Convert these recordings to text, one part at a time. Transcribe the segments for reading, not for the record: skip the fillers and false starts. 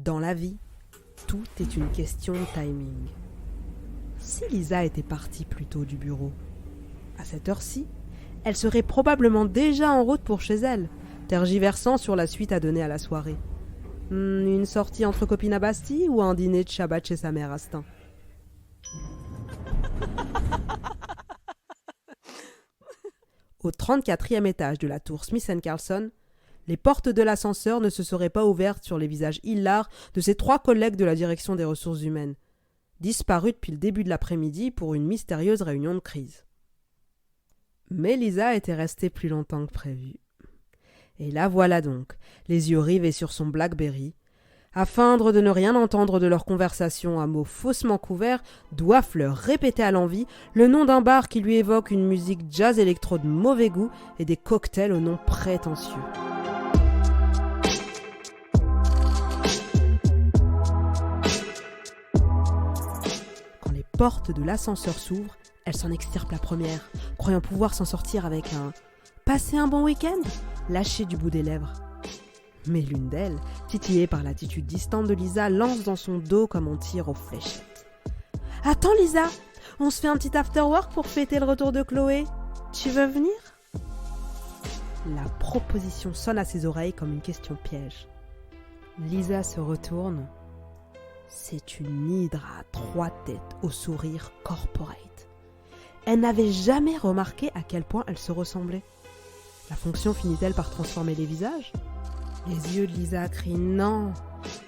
Dans la vie, tout est une question de timing. Si Lisa était partie plus tôt du bureau, à cette heure-ci, elle serait probablement déjà en route pour chez elle, tergiversant sur la suite à donner à la soirée. Une sortie entre copines à Bastille ou un dîner de Shabbat chez sa mère à Stein? Au 34e étage de la tour Smith & Carlson, les portes de l'ascenseur ne se seraient pas ouvertes sur les visages hilars de ses 3 collègues de la direction des ressources humaines, disparus depuis le début de l'après-midi pour une mystérieuse réunion de crise. Mais Lisa était restée plus longtemps que prévu. Et la voilà donc, les yeux rivés sur son Blackberry, à feindre de ne rien entendre de leur conversation à mots faussement couverts, doivent leur répéter à l'envi le nom d'un bar qui lui évoque une musique jazz électro de mauvais goût et des cocktails au nom prétentieux. Quand les portes de l'ascenseur s'ouvrent, elle s'en extirpe la première, croyant pouvoir s'en sortir avec un « passer un bon week-end » lâché du bout des lèvres. Mais l'une d'elles, titillée par l'attitude distante de Lisa, lance dans son dos comme on tire aux fléchettes. « Attends Lisa, on se fait un petit after-work pour fêter le retour de Chloé. Tu veux venir ?» La proposition sonne à ses oreilles comme une question piège. Lisa se retourne. C'est une hydre à 3 têtes au sourire corporate. Elle n'avait jamais remarqué à quel point elle se ressemblait. La fonction finit-elle par transformer les visages ? Les yeux de Lisa crient non.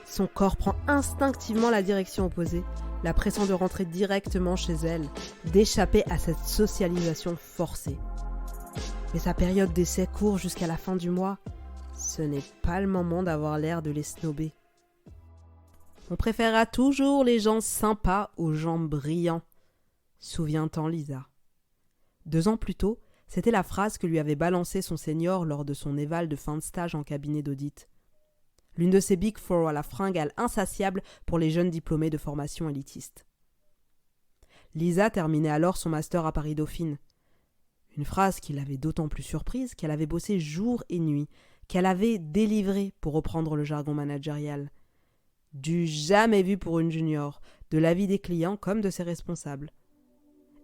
Son corps prend instinctivement la direction opposée, la pressant de rentrer directement chez elle, d'échapper à cette socialisation forcée. Mais sa période d'essai court jusqu'à la fin du mois. Ce n'est pas le moment d'avoir l'air de les snober. On préférera toujours les gens sympas aux gens brillants, souvient-en Lisa. 2 ans plus tôt, c'était la phrase que lui avait balancée son senior lors de son éval de fin de stage en cabinet d'audit. L'une de ces Big Four à la fringale insatiable pour les jeunes diplômés de formation élitiste. Lisa terminait alors son master à Paris-Dauphine. Une phrase qui l'avait d'autant plus surprise qu'elle avait bossé jour et nuit, qu'elle avait délivré, pour reprendre le jargon managérial. Du jamais vu pour une junior, de l'avis des clients comme de ses responsables.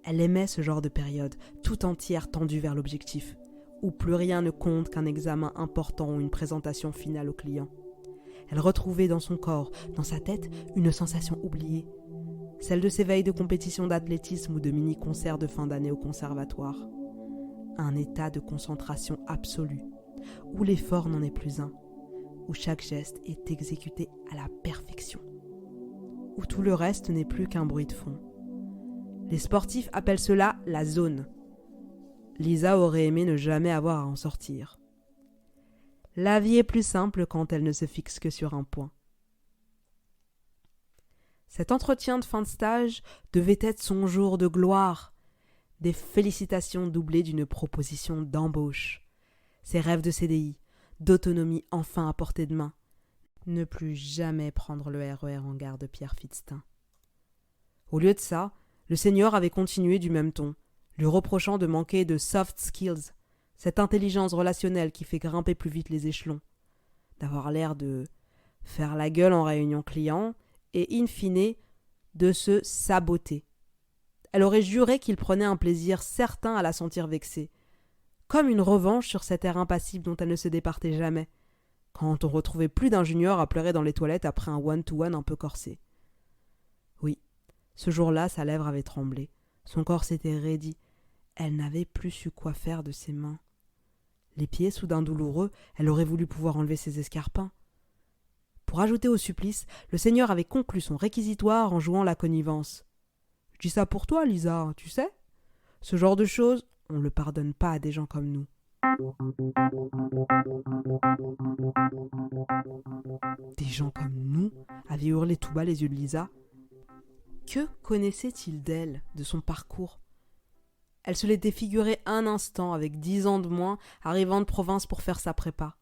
Elle aimait ce genre de période, tout entière tendue vers l'objectif, où plus rien ne compte qu'un examen important ou une présentation finale au client. Elle retrouvait dans son corps, dans sa tête, une sensation oubliée, celle de ses veilles de compétition d'athlétisme ou de mini-concerts de fin d'année au conservatoire. Un état de concentration absolue, où l'effort n'en est plus un, où chaque geste est exécuté à la perfection, où tout le reste n'est plus qu'un bruit de fond. Les sportifs appellent cela la zone. Lisa aurait aimé ne jamais avoir à en sortir. La vie est plus simple quand elle ne se fixe que sur un point. Cet entretien de fin de stage devait être son jour de gloire. Des félicitations doublées d'une proposition d'embauche. Ses rêves de CDI, d'autonomie enfin à portée de main. Ne plus jamais prendre le RER en gare de Pierre-Fitzstein. Au lieu de ça, le senior avait continué du même ton, lui reprochant de manquer de soft skills, cette intelligence relationnelle qui fait grimper plus vite les échelons, d'avoir l'air de faire la gueule en réunion client et, in fine, de se saboter. Elle aurait juré qu'il prenait un plaisir certain à la sentir vexée, comme une revanche sur cet air impassible dont elle ne se départait jamais, quand on retrouvait plus d'un junior à pleurer dans les toilettes après un one-to-one un peu corsé. Oui. Ce jour-là, sa lèvre avait tremblé. Son corps s'était raidi. Elle n'avait plus su quoi faire de ses mains. Les pieds, soudain douloureux, elle aurait voulu pouvoir enlever ses escarpins. Pour ajouter au supplice, le seigneur avait conclu son réquisitoire en jouant la connivence. « Je dis ça pour toi, Lisa, tu sais ? Ce genre de choses, on ne le pardonne pas à des gens comme nous. » Des gens comme nous, avaient hurlé tout bas les yeux de Lisa. Que connaissait-il d'elle, de son parcours ? Elle se l'était figurée un instant, avec 10 ans de moins, arrivant de province pour faire sa prépa.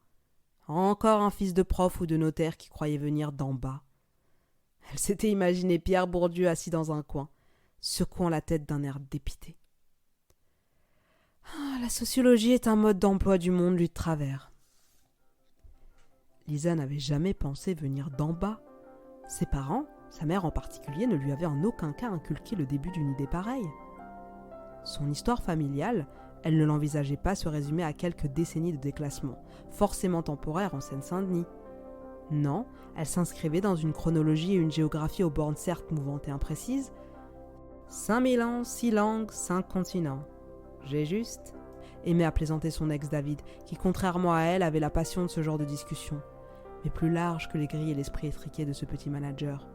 Encore un fils de prof ou de notaire qui croyait venir d'en bas. Elle s'était imaginé Pierre Bourdieu assis dans un coin, secouant la tête d'un air dépité. La sociologie est un mode d'emploi du monde lu de travers. Lisa n'avait jamais pensé venir d'en bas, Ses parents, sa mère en particulier, ne lui avaient en aucun cas inculqué le début d'une idée pareille. Son histoire familiale, elle ne l'envisageait pas se résumer à quelques décennies de déclassement, forcément temporaires en Seine-Saint-Denis. Non, elle s'inscrivait dans une chronologie et une géographie aux bornes certes mouvantes et imprécises. 5000 ans, 6 langues, 5 continents. J'ai juste aimé à plaisanter son ex David, qui contrairement à elle avait la passion de ce genre de discussion, mais plus large que les grilles et l'esprit étriqué de ce petit manager.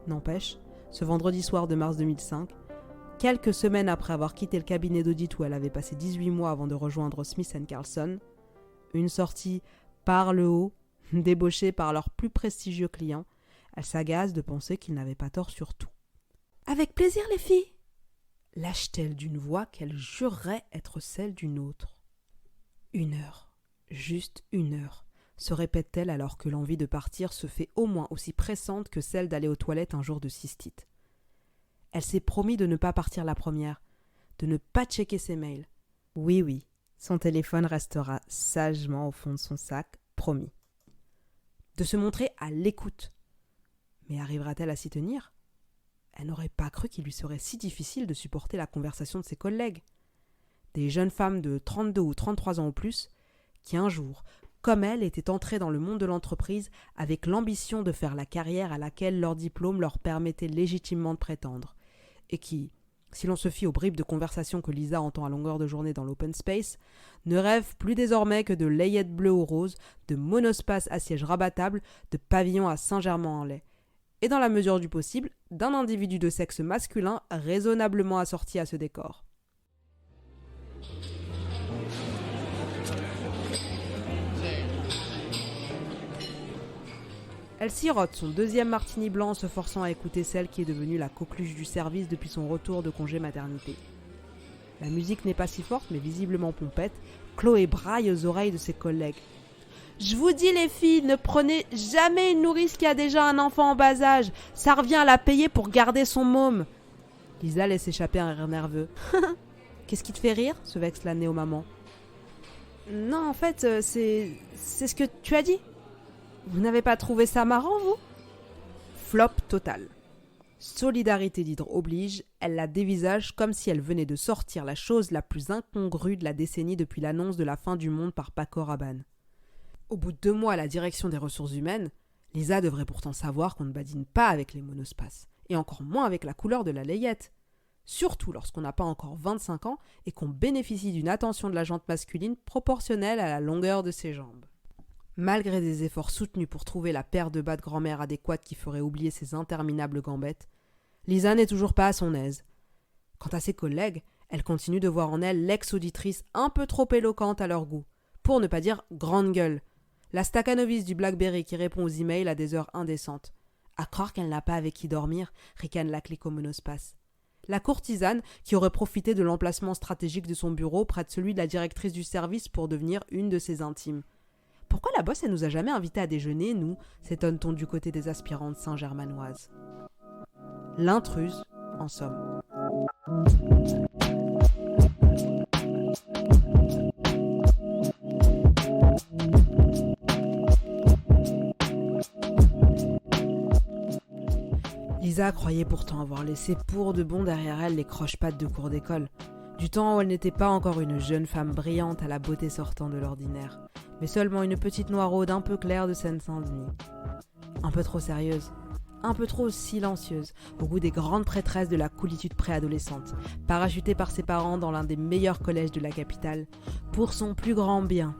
N'empêche, ce vendredi soir de mars 2005, quelques semaines après avoir quitté le cabinet d'audit où elle avait passé 18 mois avant de rejoindre Smith & Carlson, une sortie par le haut, débauchée par leurs plus prestigieux clients, elle s'agace de penser qu'ils n'avaient pas tort sur tout. « Avec plaisir les filles !» lâche-t-elle d'une voix qu'elle jurerait être celle d'une autre. 1 heure, juste 1 heure, se répète-t-elle alors que l'envie de partir se fait au moins aussi pressante que celle d'aller aux toilettes un jour de cystite. Elle s'est promis de ne pas partir la première, de ne pas checker ses mails. Oui, son téléphone restera sagement au fond de son sac, promis. De se montrer à l'écoute. Mais arrivera-t-elle à s'y tenir ? Elle n'aurait pas cru qu'il lui serait si difficile de supporter la conversation de ses collègues. Des jeunes femmes de 32 ou 33 ans ou plus, qui un jour, comme elle, étaient entrées dans le monde de l'entreprise avec l'ambition de faire la carrière à laquelle leur diplôme leur permettait légitimement de prétendre, et qui, si l'on se fie aux bribes de conversation que Lisa entend à longueur de journée dans l'open space, ne rêvent plus désormais que de layettes bleues ou roses, de monospaces à sièges rabattables, de pavillons à Saint-Germain-en-Laye, et dans la mesure du possible, d'un individu de sexe masculin raisonnablement assorti à ce décor. Elle sirote son 2e martini blanc en se forçant à écouter celle qui est devenue la coqueluche du service depuis son retour de congé maternité. La musique n'est pas si forte, mais visiblement pompette. Chloé braille aux oreilles de ses collègues. « Je vous dis les filles, ne prenez jamais une nourrice qui a déjà un enfant en bas âge. Ça revient à la payer pour garder son môme. » Lisa laisse échapper un rire nerveux. « Qu'est-ce qui te fait rire ?» se vexe la néo-maman. « Non, en fait, c'est ce que tu as dit. Vous n'avez pas trouvé ça marrant, vous ?» Flop total. Solidarité d'hydre oblige, elle la dévisage comme si elle venait de sortir la chose la plus incongrue de la décennie depuis l'annonce de la fin du monde par Paco Rabanne. Au bout de 2 mois à la direction des ressources humaines, Lisa devrait pourtant savoir qu'on ne badine pas avec les monospaces, et encore moins avec la couleur de la layette. Surtout lorsqu'on n'a pas encore 25 ans et qu'on bénéficie d'une attention de la jante masculine proportionnelle à la longueur de ses jambes. Malgré des efforts soutenus pour trouver la paire de bas de grand-mère adéquate qui ferait oublier ses interminables gambettes, Lisa n'est toujours pas à son aise. Quant à ses collègues, elle continue de voir en elle l'ex-auditrice un peu trop éloquente à leur goût, pour ne pas dire grande gueule, la staccanovice du Blackberry qui répond aux emails à des heures indécentes. À croire qu'elle n'a pas avec qui dormir, ricane la clique au monospace. La courtisane qui aurait profité de l'emplacement stratégique de son bureau près de celui de la directrice du service pour devenir une de ses intimes. Pourquoi la bosse, elle nous a jamais invités à déjeuner, nous, s'étonne-t-on du côté des aspirantes saint-germanoises. L'intruse, en somme. Lisa croyait pourtant avoir laissé pour de bon derrière elle les croche-pattes de cours d'école, du temps où elle n'était pas encore une jeune femme brillante à la beauté sortant de l'ordinaire, mais seulement une petite noiraude un peu claire de Seine-Saint-Denis. Un peu trop sérieuse, un peu trop silencieuse, au goût des grandes prêtresses de la coolitude préadolescente, parachutée par ses parents dans l'un des meilleurs collèges de la capitale, pour son plus grand bien.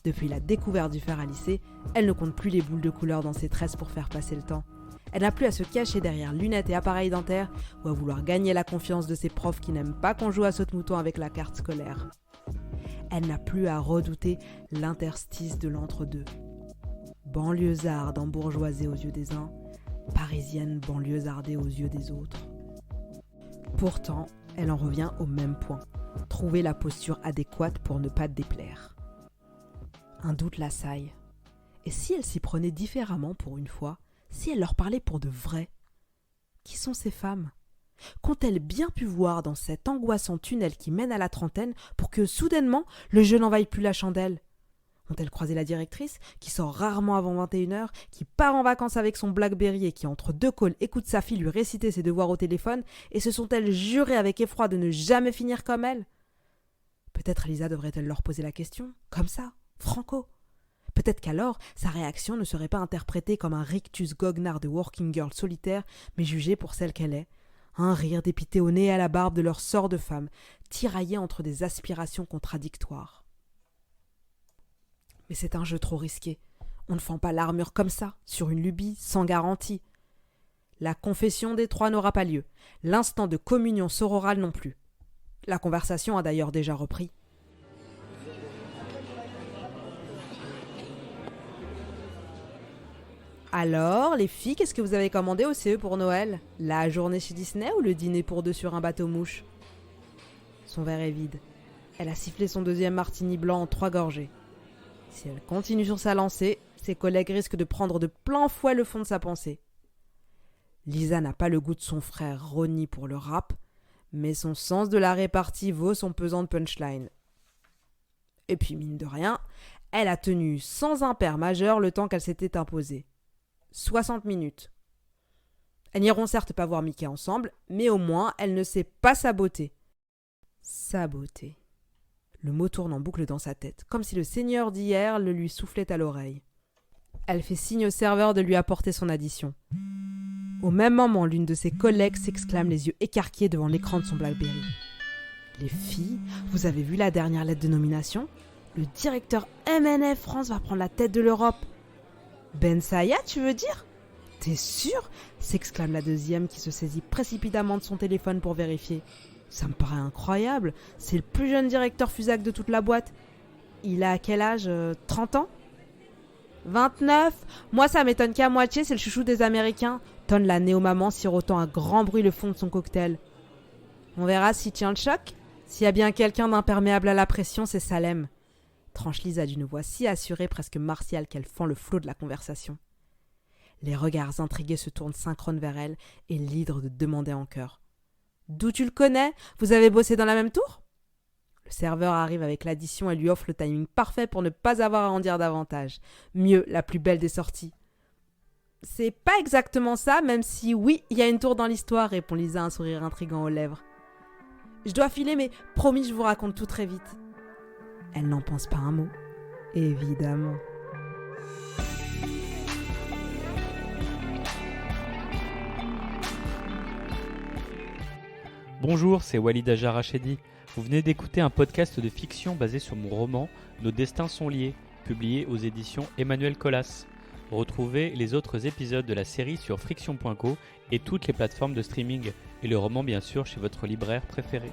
Depuis la découverte du fer à lisser, elle ne compte plus les boules de couleur dans ses tresses pour faire passer le temps. Elle n'a plus à se cacher derrière lunettes et appareils dentaires ou à vouloir gagner la confiance de ses profs qui n'aiment pas qu'on joue à saute-mouton avec la carte scolaire. Elle n'a plus à redouter l'interstice de l'entre-deux. Banlieusarde embourgeoisée aux yeux des uns, parisienne banlieusardée aux yeux des autres. Pourtant, elle en revient au même point, trouver la posture adéquate pour ne pas déplaire. Un doute l'assaille. Et si elle s'y prenait différemment pour une fois, si elle leur parlait pour de vrai? Qui sont ces femmes? Qu'ont-elles bien pu voir dans cet angoissant tunnel qui mène à la trentaine pour que, soudainement, le jeu n'en vaille plus la chandelle? Ont-elles croisé la directrice, qui sort rarement avant 21h, qui part en vacances avec son Blackberry et qui, entre deux calls, écoute sa fille lui réciter ses devoirs au téléphone, et se sont-elles jurées avec effroi de ne jamais finir comme elle ? Peut-être Lisa devrait-elle leur poser la question, comme ça, franco. Peut-être qu'alors, sa réaction ne serait pas interprétée comme un rictus goguenard de working girl solitaire, mais jugée pour celle qu'elle est. Un rire dépité au nez et à la barbe de leur sort de femme, tiraillé entre des aspirations contradictoires. Mais c'est un jeu trop risqué. On ne fend pas l'armure comme ça, sur une lubie, sans garantie. La confession des trois n'aura pas lieu. L'instant de communion sororale non plus. La conversation a d'ailleurs déjà repris. Alors, les filles, qu'est-ce que vous avez commandé au CE pour Noël ? La journée chez Disney ou le dîner pour deux sur un bateau-mouche ? Son verre est vide. Elle a sifflé son deuxième martini blanc en 3 gorgées. Si elle continue sur sa lancée, ses collègues risquent de prendre de plein fouet le fond de sa pensée. Lisa n'a pas le goût de son frère Ronnie pour le rap, mais son sens de la répartie vaut son pesant de punchline. Et puis, mine de rien, elle a tenu sans impair majeur le temps qu'elle s'était imposée. 60 minutes. Elles n'iront certes pas voir Mickey ensemble, mais au moins elle ne sait pas saboter. Saboter. Le mot tourne en boucle dans sa tête, comme si le seigneur d'hier le lui soufflait à l'oreille. Elle fait signe au serveur de lui apporter son addition. Au même moment, l'une de ses collègues s'exclame les yeux écarquillés devant l'écran de son Blackberry. « Les filles, vous avez vu la dernière lettre de nomination ? Le directeur MNF France va prendre la tête de l'Europe. »« Ben Saya, tu veux dire ? T'es sûre ? » s'exclame la deuxième qui se saisit précipitamment de son téléphone pour vérifier. Ça me paraît incroyable, c'est le plus jeune directeur FUSAC de toute la boîte. Il a quel âge ? 30 ans ? 29 ? Moi ça m'étonne qu'à moitié, c'est le chouchou des Américains, tonne la néo-maman sirotant à grand bruit le fond de son cocktail. On verra s'il tient le choc. S'il y a bien quelqu'un d'imperméable à la pression, c'est Salem. Tranche Lisa d'une voix si assurée, presque martiale, qu'elle fend le flot de la conversation. Les regards intrigués se tournent synchrones vers elle et l'hydre de demander en chœur. D'où tu le connais ? Vous avez bossé dans la même tour ? Le serveur arrive avec l'addition et lui offre le timing parfait pour ne pas avoir à en dire davantage. Mieux, la plus belle des sorties. C'est pas exactement ça, même si oui, il y a une tour dans l'histoire, répond Lisa, un sourire intriguant aux lèvres. Je dois filer, mais promis, je vous raconte tout très vite. Elle n'en pense pas un mot. Évidemment. Bonjour, c'est Walid Ajar Rachedi. Vous venez d'écouter un podcast de fiction basé sur mon roman « Nos destins sont liés », publié aux éditions Emmanuel Colas. Retrouvez les autres épisodes de la série sur friction.co et toutes les plateformes de streaming, et le roman bien sûr chez votre libraire préféré.